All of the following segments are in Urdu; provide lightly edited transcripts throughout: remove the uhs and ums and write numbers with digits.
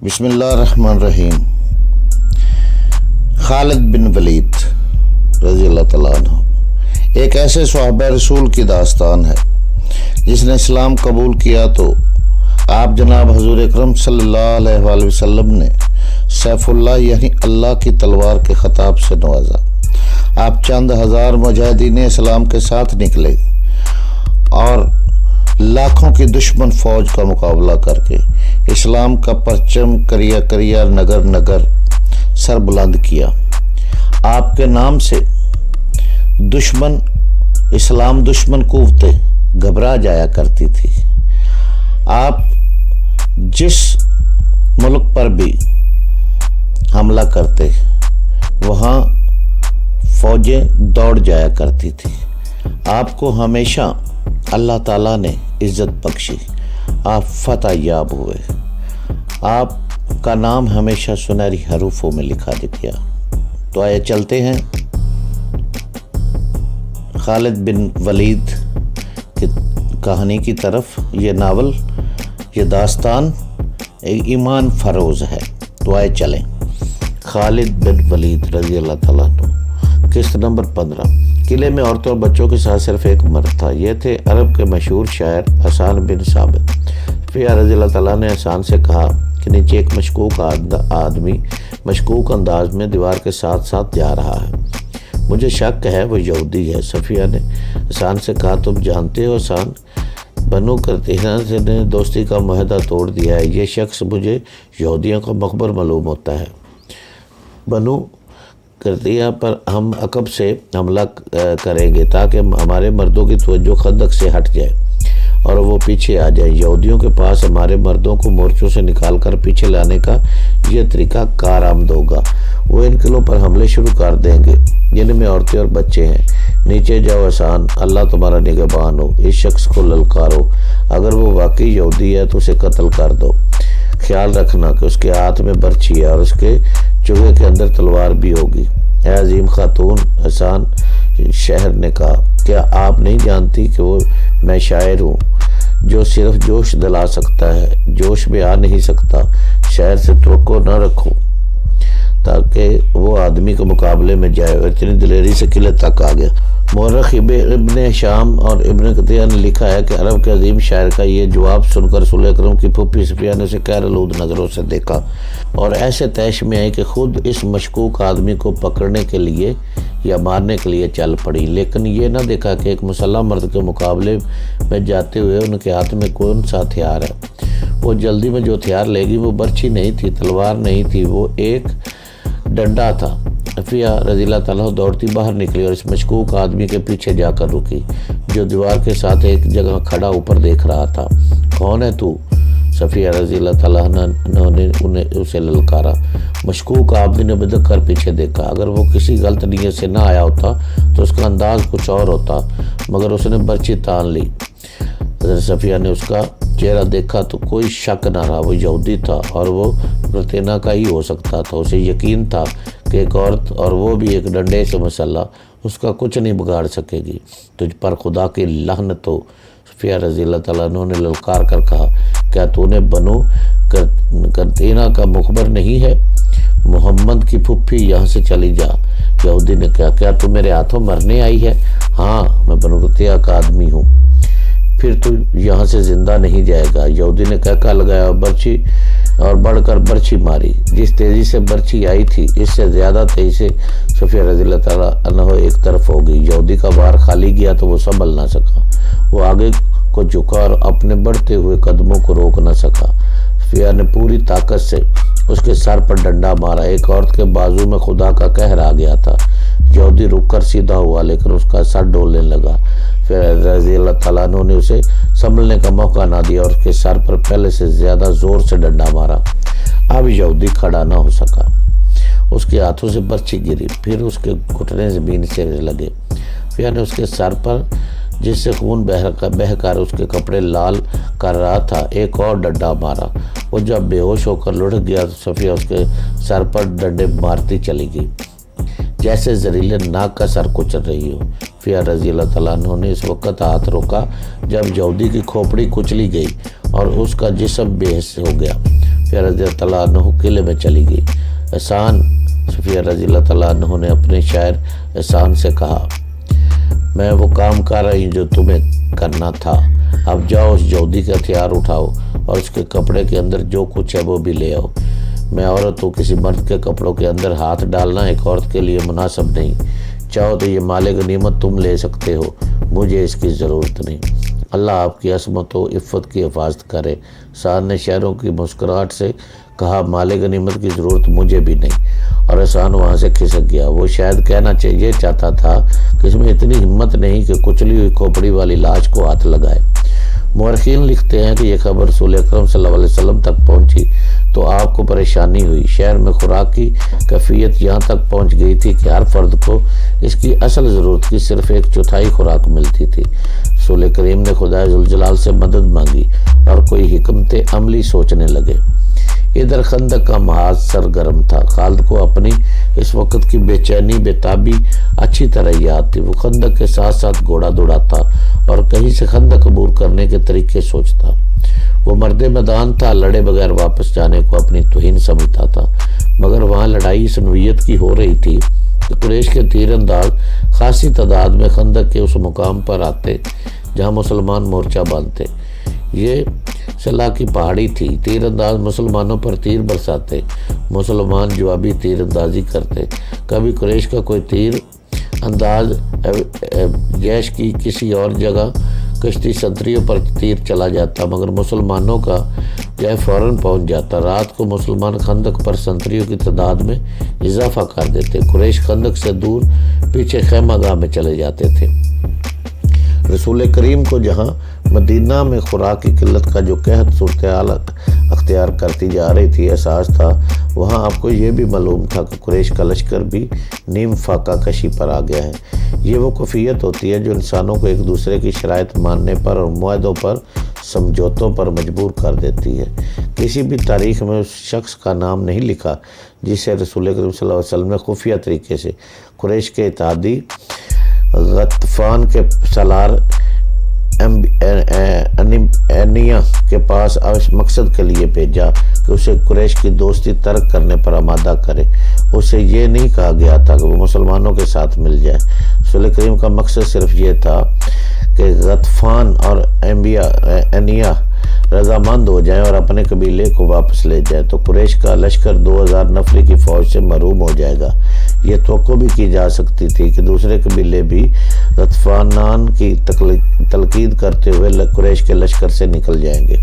بسم اللہ الرحمن الرحیم۔ خالد بن ولید رضی اللہ تعالیٰ عنہ ایک ایسے صحابہ رسول کی داستان ہے جس نے اسلام قبول کیا تو آپ جناب حضور اکرم صلی اللہ علیہ وآلہ وسلم نے سیف اللہ یعنی اللہ کی تلوار کے خطاب سے نوازا۔ آپ چند ہزار مجاہدین اسلام کے ساتھ نکلے اور لاکھوں کی دشمن فوج کا مقابلہ کر کے اسلام کا پرچم کریا کریا نگر نگر سر بلند کیا۔ آپ کے نام سے اسلام دشمن قوتیں گھبرا جایا کرتی تھی۔ آپ جس ملک پر بھی حملہ کرتے وہاں فوجیں دوڑ جایا کرتی تھی۔ آپ کو ہمیشہ اللہ تعالیٰ نے عزت بخشی، آپ فتح یاب ہوئے، آپ کا نام ہمیشہ سنہری حروفوں میں لکھا گیا۔ تو آئے چلتے ہیں خالد بن ولید کی کہانی کی طرف۔ یہ ناول، یہ داستان ایمان فروز ہے۔ تو آئے چلیں۔ خالد بن ولید رضی اللہ تعالیٰ عنہ۔ قسط نمبر 15۔ قلعے میں عورتوں اور بچوں کے ساتھ صرف ایک مرد تھا۔ یہ تھے عرب کے مشہور شاعر حسان بن ثابت۔ فیہ رضی اللہ تعالیٰ نے حسان سے کہا کہ نیچے ایک مشکوک آدمی مشکوک انداز میں دیوار کے ساتھ ساتھ جا رہا ہے، مجھے شک ہے وہ یہودی ہے۔ صفیہ نے حسان سے کہا تم جانتے ہو حسان، بنو قرظہ نے دوستی کا معاہدہ توڑ دیا ہے، یہ شخص مجھے یہودیوں کا مخبر معلوم ہوتا ہے۔ بنو قرظہ پر ہم عقب سے حملہ کریں گے تاکہ ہمارے مردوں کی توجہ خندق سے ہٹ جائے اور وہ پیچھے آ جائیں۔ یہودیوں کے پاس ہمارے مردوں کو مورچوں سے نکال کر پیچھے لانے کا یہ طریقہ کارآمد ہوگا۔ وہ ان قلعوں پر حملے شروع کر دیں گے جن میں عورتیں اور بچے ہیں۔ نیچے جاؤ حسان، اللہ تمہارا نگہبان ہو، اس شخص کو للکارو، اگر وہ واقعی یہودی ہے تو اسے قتل کر دو۔ خیال رکھنا کہ اس کے ہاتھ میں برچھی ہے اور اس کے چوہے کے اندر تلوار بھی ہوگی۔ اے عظیم خاتون، حسان شہر نے کہا، کیا آپ نہیں جانتی کہ میں شاعر ہوں جو صرف جوش دلا سکتا ہے، جوش میں آ نہیں سکتا۔ شہر سے توقع نہ رکھو تاکہ وہ آدمی کے مقابلے میں جائے، اور اتنی دلیری سے قلعے تک آ گیا۔ مورخ ابن شام اور ابن قطیع نے لکھا ہے کہ عرب کے عظیم شاعر کا یہ جواب سن کر رسول اکرم کی پھوپھی صفیہ نے اسے غیر آلود نظروں سے دیکھا اور ایسے طیش میں آئی کہ خود اس مشکوک آدمی کو پکڑنے کے لیے یا مارنے کے لیے چل پڑی، لیکن یہ نہ دیکھا کہ ایک مسلح مرد کے مقابلے میں جاتے ہوئے ان کے ہاتھ میں کون سا ہتھیار ہے۔ وہ جلدی میں جو ہتھیار لے گی وہ برچھی نہیں تھی، تلوار نہیں تھی، وہ ایک ڈنڈا تھا۔ صفیہ رضی اللہ تعالیٰ دوڑتی باہر نکلی اور اس مشکوک آدمی کے پیچھے جا کر رکی جو دیوار کے ساتھ ایک جگہ کھڑا اوپر دیکھ رہا تھا۔ کون ہے تو؟ صفیہ رضی اللہ تعالیٰ نے اسے للکارا۔ مشکوک آدمی نے بدک کر پیچھے دیکھا۔ اگر وہ کسی غلط نیت سے نہ آیا ہوتا تو اس کا انداز کچھ اور ہوتا، مگر اس نے برچھی تان لی۔ حضرت صفیہ نے اس کا چہرہ دیکھا تو کوئی شک نہ رہا، وہ یہودی تھا اور وہ قرظہ کا ہی ہو سکتا تھا۔ اسے یقین تھا کہ ایک عورت اور وہ بھی ایک ڈنڈے سے مسلح اس کا کچھ نہیں بگاڑ سکے گی۔ تجھ پر خدا کی لعنت ہو، صفیہ رضی اللہ تعالیٰ عنہ نے للکار کر کہا، کیا تو نے بنو قرظہ کا مخبر نہیں ہے؟ محمد کی پھوپھی یہاں سے چلی جا۔ یہودی نے کہا، کیا تو میرے ہاتھوں مرنے آئی ہے؟ ہاں، میں بنو قرظہ کا آدمی ہوں۔ پھر تو یہاں سے زندہ نہیں جائے گا۔ یہودی نے کہا لگایا برچھی اور بڑھ کر برچھی ماری۔ جس تیزی سے برچھی آئی تھی اس سے زیادہ تیزی سے صفیہ رضی اللہ تعالیٰ عنہ ایک طرف ہو گئی۔ یہودی کا بار خالی گیا تو وہ سنبھل نہ سکا، وہ آگے کو جھکا اور اپنے بڑھتے ہوئے قدموں کو روک نہ سکا۔ صفیہ نے پوری طاقت سے اس کے سر پر ڈنڈا مارا۔ ایک عورت کے بازو میں خدا کا قہر آ گیا تھا۔ یہودی رک کر سیدھا ہوا لیکن اس کا سر ڈولنے لگا۔ پھر رضی اللہ تعالیٰ عنہ نے اسے سنبھلنے کا موقع نہ دیا اور اس کے سر پر پہلے سے زیادہ زور سے ڈنڈا مارا۔ اب یہودی کھڑا نہ ہو سکا، اس کے ہاتھوں سے برچھی گری، پھر اس کے گھٹنے زمین سے لگے۔ پھر نے اس کے سر پر جس سے خون بہہ کر اس کے کپڑے لال کر رہا تھا ایک اور ڈنڈا مارا۔ وہ جب بے ہوش ہو کر لڑک گیا تو صفیہ اس کے سر پر ڈنڈے مارتی چلی گئی جیسے زہریلے ناگ کا سر کچل رہی ہو۔ صفیہ رضی اللہ تعالیٰ عنہ نے اس وقت ہاتھ روکا جب یہودی کی کھوپڑی کچلی گئی اور اس کا جسم بے حس ہو گیا۔ صفیہ رضی اللہ تعالیٰ عنہ قلعے میں چلی گئی۔ احسان صفیہ رضی اللہ تعالیٰ عنہ نے اپنے شاعر احسان سے کہا، میں وہ کام کر رہی ہوں جو تمہیں کرنا تھا، اب جاؤ اس جودی کا ہتھیار اٹھاؤ اور اس کے کپڑے کے اندر جو کچھ ہے وہ بھی لے آؤ۔ میں عورت ہوں، کسی مرد کے کپڑوں کے اندر ہاتھ ڈالنا ایک عورت کے لیے مناسب نہیں، چاہو تو یہ مال غنیمت تم لے سکتے ہو، مجھے اس کی ضرورت نہیں۔ اللہ آپ کی عصمت و عفت کی حفاظت کرے۔ احسان نے شہروں کی مسکراہٹ سے کہا، مال غنیمت کی ضرورت مجھے بھی نہیں، اور احسان وہاں سے کھسک گیا۔ وہ شاید کہنا یہ چاہتا تھا کہ اس میں اتنی ہمت نہیں کہ کچلی ہوئی کھوپڑی والی لاش کو ہاتھ لگائے۔ مورخین لکھتے ہیں کہ یہ خبر رسول اکرم صلی اللہ علیہ وسلم تک پہنچی تو آپ کو پریشانی ہوئی۔ شہر میں خوراک کی کیفیت یہاں تک پہنچ گئی تھی کہ ہر فرد کو اس کی اصل ضرورت کی صرف 1/4 خوراک ملتی تھی۔ رسول کریم نے خدا ذوالجلال سے مدد مانگی اور کوئی حکمت عملی سوچنے لگے۔ ادھر خندق کا محاذ سرگرم تھا۔ خالد کو اپنی اس وقت کی بے چینی بے تابی اچھی طرح یاد تھی۔ وہ خندق کے ساتھ ساتھ گھوڑا دوڑاتا اور کہیں سے خندق عبور کرنے کے طریقے سوچتا۔ وہ مرد میدان تھا، لڑے بغیر واپس جانے کو اپنی توہین سمجھتا تھا، مگر وہاں لڑائی اس نوعیت کی ہو رہی تھی کہ قریش کے تیر انداز خاصی تعداد میں خندق کے اس مقام پر آتے جہاں مسلمان مورچہ باندھتے۔ یہ صلاح کی پہاڑی تھی۔ تیر انداز مسلمانوں پر تیر برساتے، مسلمان جوابی تیر اندازی کرتے۔ کبھی قریش کا کوئی تیر انداز جیش کی کسی اور جگہ کشتی سنتریوں پر تیر چلا جاتا، مگر مسلمانوں کا جو فوراً پہنچ جاتا۔ رات کو مسلمان خندق پر سنتریوں کی تعداد میں اضافہ کر دیتے۔ قریش خندق سے دور پیچھے خیمہ گاہ میں چلے جاتے تھے۔ رسول کریم کو جہاں مدینہ میں خوراک کی قلت کا جو قحط صورتحال اختیار کرتی جا رہی تھی احساس تھا، وہاں آپ کو یہ بھی معلوم تھا کہ قریش کا لشکر بھی نیم فاقہ کشی پر آ گیا ہے۔ یہ وہ کیفیت ہوتی ہے جو انسانوں کو ایک دوسرے کی شرائط ماننے پر اور معاہدوں پر سمجھوتوں پر مجبور کر دیتی ہے۔ کسی بھی تاریخ میں اس شخص کا نام نہیں لکھا جسے رسول کریم صلی اللہ علیہ وسلم نے خفیہ طریقے سے قریش کے اتحادی غطفان کے سالار انیہ کے پاس اس مقصد کے لیے بھیجا کہ اسے قریش کی دوستی ترک کرنے پر آمادہ کرے۔ اسے یہ نہیں کہا گیا تھا کہ وہ مسلمانوں کے ساتھ مل جائے۔ رسول کریم کا مقصد صرف یہ تھا کہ غطفان اور انیہ رضامند ہو جائیں اور اپنے قبیلے کو واپس لے جائیں، تو قریش کا لشکر 2000 نفری کی فوج سے محروم ہو جائے گا۔ یہ توقع بھی کی جا سکتی تھی کہ دوسرے قبیلے بھی غطفانان کی تلقید کرتے ہوئے قریش کے لشکر سے نکل جائیں گے۔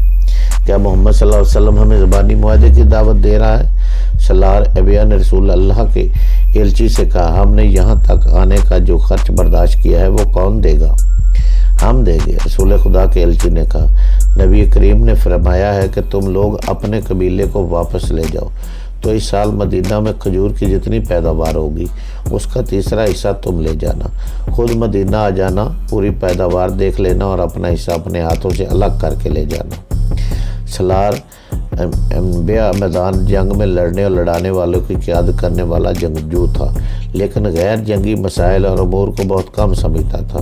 کیا محمد صلی اللہ علیہ وسلم ہمیں زبانی معاہدے کی دعوت دے رہا ہے؟ سالار ابیا نے رسول اللہ کے ایلچی سے کہا، ہم نے یہاں تک آنے کا جو خرچ برداشت کیا ہے وہ کون دے گا؟ ہم دیں گے۔ رسول خدا کے ایلچی نے کہا، نبی کریم نے فرمایا ہے کہ تم لوگ اپنے قبیلے کو واپس لے جاؤ، تو اس سال مدینہ میں کھجور کی جتنی پیداوار ہوگی اس کا تیسرا حصہ تم لے جانا، خود مدینہ آ جانا، پوری پیداوار دیکھ لینا اور اپنا حصہ اپنے ہاتھوں سے الگ کر کے لے جانا۔ سالار انبیاء میدان جنگ میں لڑنے اور لڑانے والوں کی قیادت کرنے والا جنگجو تھا، لیکن غیر جنگی مسائل اور امور کو بہت کم سمجھتا تھا۔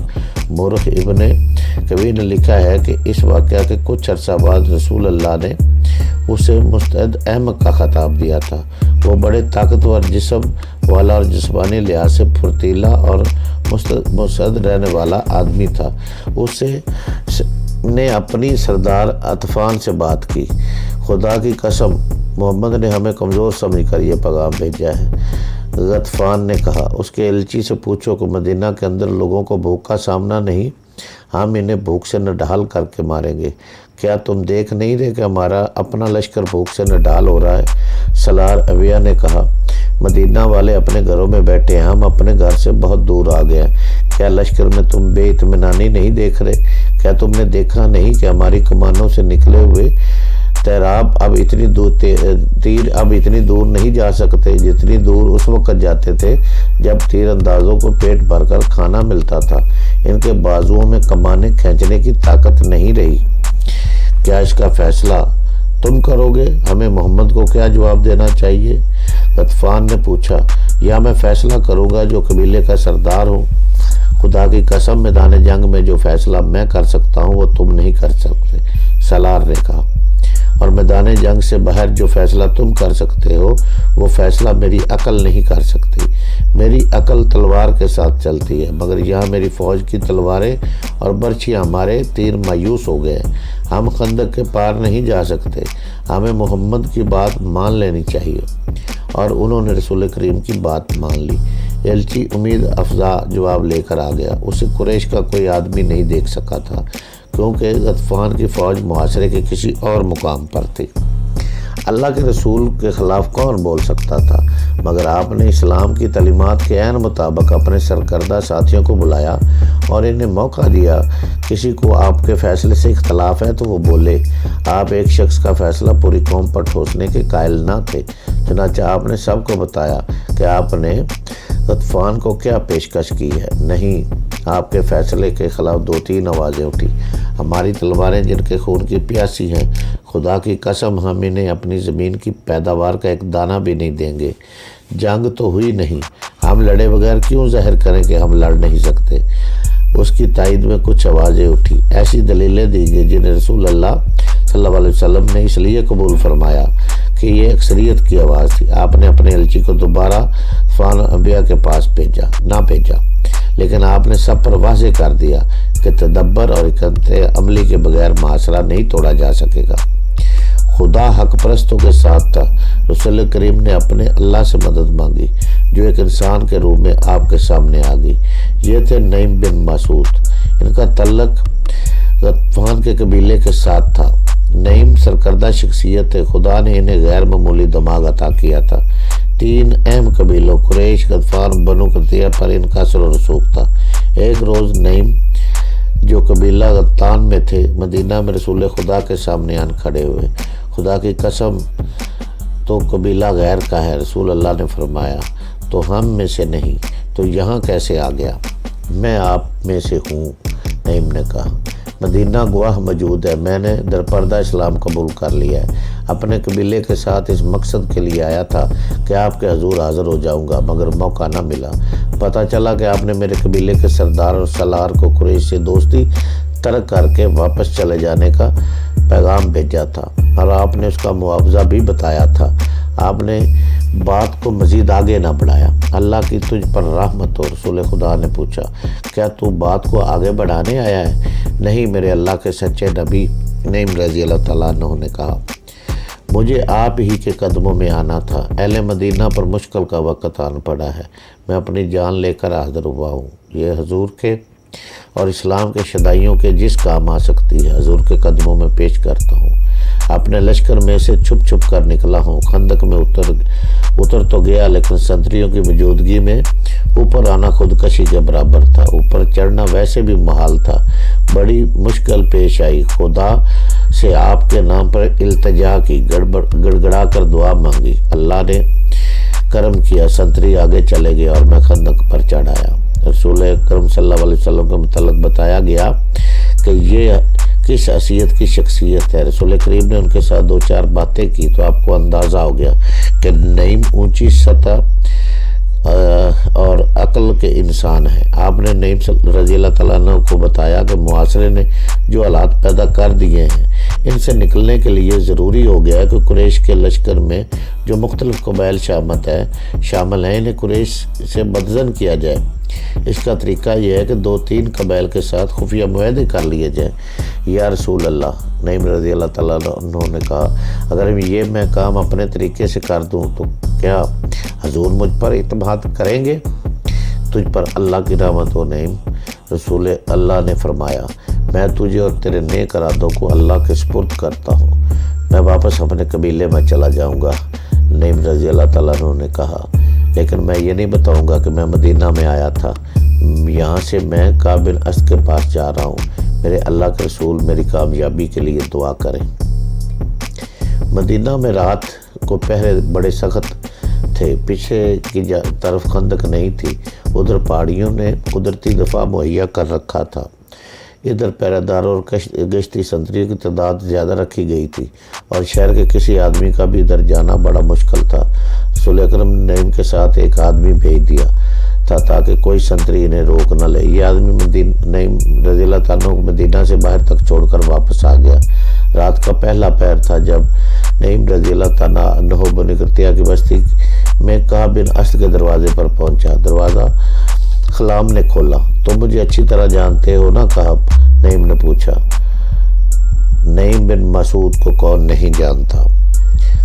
مورخ ابن کبیر نے لکھا ہے کہ اس واقعہ کے کچھ عرصہ بعد رسول اللہ نے اسے مستعد احمق کا خطاب دیا تھا۔ وہ بڑے طاقتور جسم والا اور جسمانی لحاظ سے پھرتیلا اور مستعد رہنے والا آدمی تھا۔ اسے نے اپنی سردار غطفان سے بات کی، خدا کی قسم محمد نے ہمیں کمزور سمجھ کر یہ پیغام بھیجا ہے۔ غطفان نے کہا، اس کے ایلچی سے پوچھو کہ مدینہ کے اندر لوگوں کو بھوک کا سامنا نہیں، ہم انہیں بھوک سے نڈال کر کے ماریں گے۔ کیا تم دیکھ نہیں رہے کہ ہمارا اپنا لشکر بھوک سے نڈال ہو رہا ہے؟ سالار اویا نے کہا، مدینہ والے اپنے گھروں میں بیٹھے ہیں، ہم اپنے گھر سے بہت دور آ گئے ہیں۔ کیا لشکر میں تم بے اطمینانی نہیں دیکھ رہے؟ کیا تم نے دیکھا نہیں کہ ہماری کمانوں سے نکلے ہوئے تیراب اب اتنی دور نہیں جا سکتے جتنی دور اس وقت جاتے تھے جب تیر اندازوں کو پیٹ بھر کر کھانا ملتا تھا۔ ان کے بازوؤں میں کمانیں کھینچنے کی طاقت نہیں رہی۔ کیا اس کا فیصلہ تم کرو گے؟ ہمیں محمد کو کیا جواب دینا چاہیے؟ غطفان نے پوچھا، یا میں فیصلہ کروں گا جو قبیلے کا سردار ہوں؟ خدا کی قسم میدان جنگ میں جو فیصلہ میں کر سکتا ہوں وہ تم نہیں کر سکتے، سالار نے کہا۔ اور میدان جنگ سے باہر جو فیصلہ تم کر سکتے ہو وہ فیصلہ میری عقل نہیں کر سکتی۔ میری عقل تلوار کے ساتھ چلتی ہے، مگر یہاں میری فوج کی تلواریں اور برچھیاں ہمارے تیر مایوس ہو گئے۔ ہم خندق کے پار نہیں جا سکتے، ہمیں محمد کی بات مان لینی چاہیے۔ اور انہوں نے رسول کریم کی بات مان لی۔ ایلچی امید افزا جواب لے کر آ گیا۔ اسے قریش کا کوئی آدمی نہیں دیکھ سکا تھا، کیونکہ غطفان کی فوج معاشرے کے کسی اور مقام پر تھی۔ اللہ کے رسول کے خلاف کون بول سکتا تھا؟ مگر آپ نے اسلام کی تعلیمات کے عین مطابق اپنے سرکردہ ساتھیوں کو بلایا اور انہیں موقع دیا۔ کسی کو آپ کے فیصلے سے اختلاف ہے تو وہ بولے۔ آپ ایک شخص کا فیصلہ پوری قوم پر ٹھوسنے کے قائل نہ تھے، چنانچہ آپ نے سب کو بتایا کہ آپ نے غطفان کو کیا پیشکش کی ہے۔ نہیں، آپ کے فیصلے کے خلاف 2-3 آوازیں اٹھی۔ ہماری تلواریں جن کے خون کی پیاسی ہیں، خدا کی قسم ہم انہیں اپنی زمین کی پیداوار کا ایک دانہ بھی نہیں دیں گے۔ جنگ تو ہوئی نہیں، ہم لڑے بغیر کیوں ظاہر کریں کہ ہم لڑ نہیں سکتے؟ اس کی تائید میں کچھ آوازیں اٹھی۔ ایسی دلیلیں دی گئی جنہیں رسول اللہ صلی اللہ علیہ وسلم نے اس لیے قبول فرمایا کہ یہ اکثریت کی آواز تھی۔ آپ نے اپنے ایلچی کو دوبارہ غطفان انبیاء کے پاس نہ بھیجا، لیکن آپ نے سب پر واضح کر دیا کہ تدبر اور حکمت عملی کے بغیر معاشرہ نہیں توڑا جا سکے گا۔ خدا حق پرستوں کے ساتھ تھا۔ رسول کریم نے اپنے اللہ سے مدد مانگی، جو ایک انسان کے روپ میں آپ کے سامنے آ گئی۔ یہ تھے نعیم بن مسعود۔ ان کا تعلق غطفان کے قبیلے کے ساتھ تھا۔ نعیم سرکردہ شخصیت تھے۔ خدا نے انہیں غیر معمولی دماغ عطا کیا تھا۔ 3 اہم قبیلوں قریش، غطفان، بنو قطیع پر ان کا اثر و رسوخ تھا۔ ایک روز نعیم، جو قبیلہ غطفان میں تھے، مدینہ میں رسول خدا کے سامنے آن کھڑے ہوئے۔ خدا کی قسم، تو قبیلہ غیر کا ہے۔ رسول اللہ نے فرمایا، تو ہم میں سے نہیں، تو یہاں کیسے آ گیا؟ میں آپ میں سے ہوں، نعیم نے کہا۔ مدینہ گواہ موجود ہے، میں نے درپردہ اسلام قبول کر لیا ہے۔ اپنے قبیلے کے ساتھ اس مقصد کے لیے آیا تھا کہ آپ کے حضور حاضر ہو جاؤں گا، مگر موقع نہ ملا۔ پتہ چلا کہ آپ نے میرے قبیلے کے سردار اور سالار کو قریش سے دوستی ترک کر کے واپس چلے جانے کا پیغام بھیجا تھا، اور آپ نے اس کا معاوضہ بھی بتایا تھا۔ آپ نے بات کو مزید آگے نہ بڑھایا۔ اللہ کی تجھ پر رحمت ہو۔ رسول خدا نے پوچھا، کیا تو بات کو آگے بڑھانے آیا ہے؟ نہیں میرے اللہ کے سچے نبی، نعیم رضی اللہ تعالیٰ عنہ نے کہا، مجھے آپ ہی کے قدموں میں آنا تھا۔ اہل مدینہ پر مشکل کا وقت آن پڑا ہے، میں اپنی جان لے کر حاضر ہوا ہوں۔ یہ حضور کے اور اسلام کے شدائیوں کے جس کام آ سکتی ہے، حضور کے قدموں میں پیش کرتا ہوں۔ اپنے لشکر میں سے چھپ چھپ کر نکلا ہوں۔ خندق میں اتر تو گیا، لیکن سنتریوں کی موجودگی میں اوپر آنا خودکشی کے برابر تھا۔ اوپر چڑھنا ویسے بھی محال تھا۔ بڑی مشکل پیش آئی۔ خدا سے آپ کے نام پر التجا کی، گڑگڑا کر دعا مانگی۔ اللہ نے کرم کیا، سنتری آگے چلے گئے اور میں خندق پر چڑھ آیا۔ رسول اکرم صلی اللہ علیہ وسلم کے متعلق بتایا گیا کہ یہ کس حیثیت کی شخصیت ہے۔ رسول کریم نے ان کے ساتھ 2-4 باتیں کی تو آپ کو اندازہ ہو گیا کہ نعیم اونچی سطح اور عقل کے انسان ہیں۔ آپ نے نعیم رضی اللہ تعالیٰ عنہ کو بتایا کہ معاشرے نے جو حالات پیدا کر دیے ہیں، ان سے نکلنے کے لیے ضروری ہو گیا ہے کہ قریش کے لشکر میں جو مختلف قبائل شامل ہیں انہیں قریش سے بدزن کیا جائے۔ اس کا طریقہ یہ ہے کہ 2-3 قبائل کے ساتھ خفیہ معاہدے کر لیے جائیں۔ یا رسول اللہ، نعیم رضی اللہ تعالیٰ عنہ نے کہا، اگر یہ میں کام اپنے طریقے سے کر دوں تو کیا حضور مجھ پر اعتماد کریں گے؟ تجھ پر اللہ کی رحمت ہو نعیم۔ رسول اللہ نے فرمایا، میں تجھے اور تیرے نیک ارادوں کو اللہ کے سپرد کرتا ہوں، میں واپس اپنے قبیلے میں چلا جاؤں گا۔ نعیم رضی اللہ تعالیٰ عنہ نے کہا، لیکن میں یہ نہیں بتاؤں گا کہ میں مدینہ میں آیا تھا، یہاں سے میں کعب بن اسد کے پاس جا رہا ہوں۔ میرے اللہ کے رسول میری کامیابی کے لیے دعا کریں۔ مدینہ میں رات کو پہرے بڑے سخت تھے۔ پیچھے کی طرف خندق نہیں تھی، ادھر پہاڑیوں نے قدرتی دفاع مہیا کر رکھا تھا۔ ادھر پہرےداروں اور گشتی سنتریوں کی تعداد زیادہ رکھی گئی تھی، اور شہر کے کسی آدمی کا بھی ادھر جانا بڑا مشکل تھا۔ رسول اکرم نے نعیم کے ساتھ ایک آدمی بھیج دیا تھا تاکہ کوئی سنتری انہیں روک نہ لے۔ یہ آدمی نعیم رضی اللہ تعالیٰ عنہ کو مدینہ سے باہر تک چھوڑ کر واپس آ گیا۔ رات کا پہلا پہر تھا جب نعیم رضی اللہ تعالیٰ عنہ بنی قرطیہ کی بستی میں کعب بن اسد کے دروازے پر پہنچا۔ دروازہ خلام نے کھولا۔ تم مجھے اچھی طرح جانتے ہو نا کعب؟ نعیم نے پوچھا۔ نعیم بن مسعود کو کون نہیں جانتا؟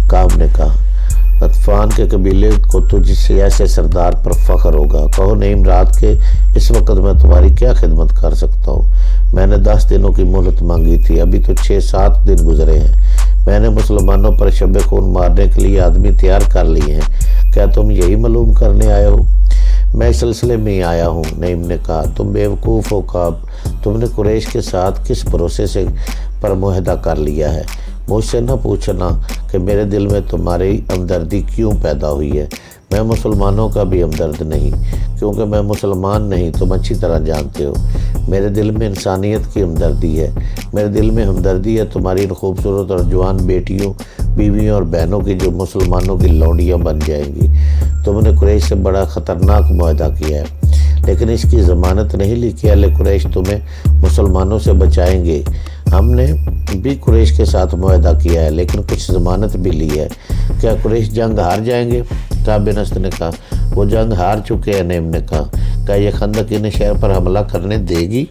کعب نے کہا۔ غطفان کے قبیلے کو تجھ سے ایسے سردار پر فخر ہوگا۔ کہو نعیم، رات کے اس وقت میں تمہاری کیا خدمت کر سکتا ہوں؟ میں نے 10 دنوں کی مہلت مانگی تھی، ابھی تو 6-7 دن گزرے ہیں۔ میں نے مسلمانوں پر شب خون مارنے کے لیے آدمی تیار کر لیے ہیں۔ کیا تم یہی معلوم کرنے آئے ہو؟ میں اس سلسلے میں ہی آیا ہوں، نعیم نے کہا۔ تم بیوقوف ہو کعب، تم نے قریش کے ساتھ کس بھروسے سے پر معاہدہ کر لیا ہے؟ مجھ سے نہ پوچھنا کہ میرے دل میں تمہاری ہمدردی کیوں پیدا ہوئی ہے۔ میں مسلمانوں کا بھی ہمدرد نہیں، کیونکہ میں مسلمان نہیں، تم اچھی طرح جانتے ہو۔ میرے دل میں انسانیت کی ہمدردی ہے۔ میرے دل میں ہمدردی ہے تمہاری ان خوبصورت اور جوان بیٹیوں، بیویوں اور بہنوں کی جو مسلمانوں کی لونڈیاں بن جائیں گی۔ تم نے قریش سے بڑا خطرناک معاہدہ کیا ہے، لیکن اس کی ضمانت نہیں لی کہ اہل قریش تمہیں مسلمانوں سے بچائیں گے۔ ہم نے بھی قریش کے ساتھ معاہدہ کیا ہے، لیکن کچھ ضمانت بھی لی ہے۔ کیا قریش جنگ ہار جائیں گے؟ کعب بن اسد نے کہا۔ وہ جنگ ہار چکے ہیں، نعیم نے کہا۔ کیا یہ خندق انہیں شہر پر حملہ کرنے دے گی؟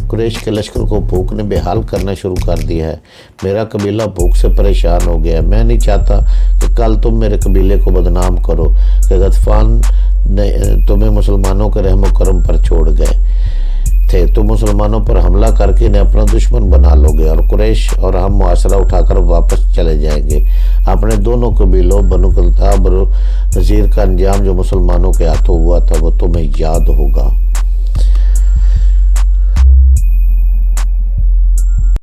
قریش کے لشکر کو بھوک نے بے حال کرنا شروع کر دیا ہے۔ میرا قبیلہ بھوک سے پریشان ہو گیا ہے۔ میں نہیں چاہتا کہ کل تم میرے قبیلے کو بدنام کرو کہ غطفان تمہیں مسلمانوں کے رحم و کرم پر چھوڑ گئے تھے۔ تم مسلمانوں پر حملہ کر کے انہیں اپنا دشمن بنا لو گے اور قریش اور ہم محاصرہ اٹھا کر واپس چلے جائیں گے۔ اپنے دونوں قبیلوں بنو قلتہ اور نذیر کا انجام جو مسلمانوں کے ہاتھوں ہوا تھا وہ تمہیں یاد ہوگا۔